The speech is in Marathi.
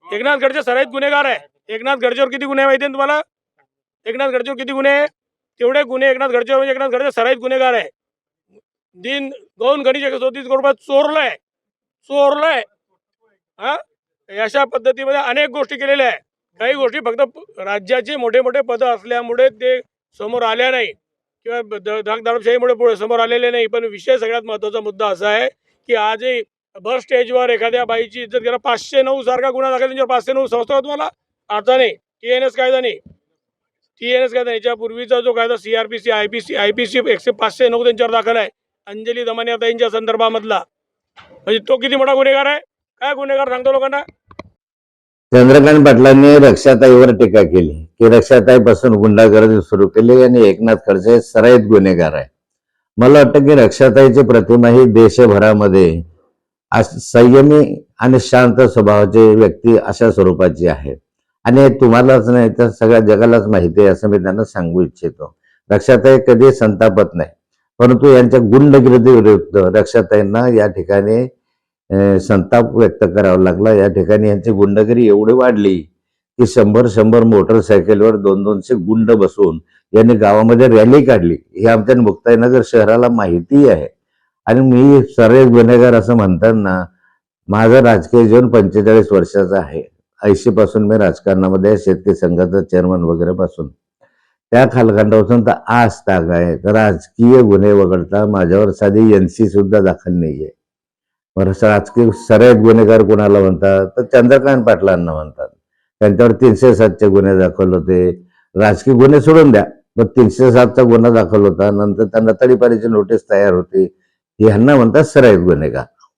एकनाथ खडसे सराईत गुन्हेगार आहे. एकनाथ खडसेवर किती गुन्हे माहिती आहे तुम्हाला? एकनाथ खडसेवर किती गुन्हे आहे? तेवढे गुन्हे एकनाथ खडसेवर, म्हणजे एकनाथ खडसे सराईत गुन्हेगार आहे. दिन गौण गणेश 137 करोड रुपये चोरलंय. हा, अशा पद्धतीमध्ये अनेक गोष्टी केलेल्या आहे. काही गोष्टी फक्त राज्याचे मोठे मोठे पद असल्यामुळे ते समोर आल्या नाही किंवा दारूशाहीमुळे समोर आलेले नाही. पण विषय सगळ्यात महत्त्वाचा मुद्दा असा आहे की आजही बस स्टेजवर एखाद्या बाईची इज्जत केला, 509 सारखा गुन्हा दाखल त्यांच्यावर. 509 संस्था तुम्हाला आता नाही, TNS कायदा नाही. याच्या पूर्वीचा जो कायदा CRPC IPC 509 त्यांच्यावर दाखल आहे अंजली दमानियाताईंच्या संदर्भामधला. म्हणजे तो किती मोठा गुन्हेगार आहे. काय गुन्हेगार सांगतो लोकांना? चंद्रकांत पाटलांनी रक्षाताईवर टीका केली की रक्षाताईपासून गुंडागर्दी सुरू केली आणि एकनाथ खडसे सराईत गुन्हेगार आहे. मला वाटतं की रक्षाताईची प्रतिमा ही देशभरामध्ये संयमी आणि शांत स्वभावाची व्यक्ती अशा स्वरूपाची आहे आणि तुम्हालाच नाही तर सगळ्या जगालाच माहिती आहे असं मी त्यांना सांगू इच्छितो. रक्षाताई कधी संतापत नाही, परंतु यांच्या गुंडगिरी विरुद्ध रक्षाताईंना या ठिकाणी संताप व्यक्त करावा लागला. या ठिकाणी यांची गुंडगिरी एवढी वाढली की 100 मोटरसायकलवर 200 गुंड बसून यांनी गावामध्ये रॅली काढली. हे आमच्या मुक्ताईनगर शहराला माहिती आहे. आणि मी सराईत गुन्हेगार असं म्हणताना माझं राजकीय जीवन 45 वर्षाचं आहे. 80 पासून मी राजकारणामध्ये शेतकरी संघाचा चेअरमन वगैरे पासून त्या कालखंडापासून तर आज ताग आहे. राजकीय गुन्हे वगळता माझ्यावर साधी NC सुद्धा दाखल नाहीये. बरं, राजकीय सराईत गुन्हेगार कोणाला म्हणतात तर चंद्रकांत पाटलांना म्हणतात. त्यांच्यावर 307चे गुन्हे दाखल होते. राजकीय गुन्हे सोडून द्या, पण 307चा गुन्हा दाखल होता. नंतर त्यांना तडीपारीची नोटीस तयार होती. ह्यांना म्हणतात सराईत गुन्हेगार.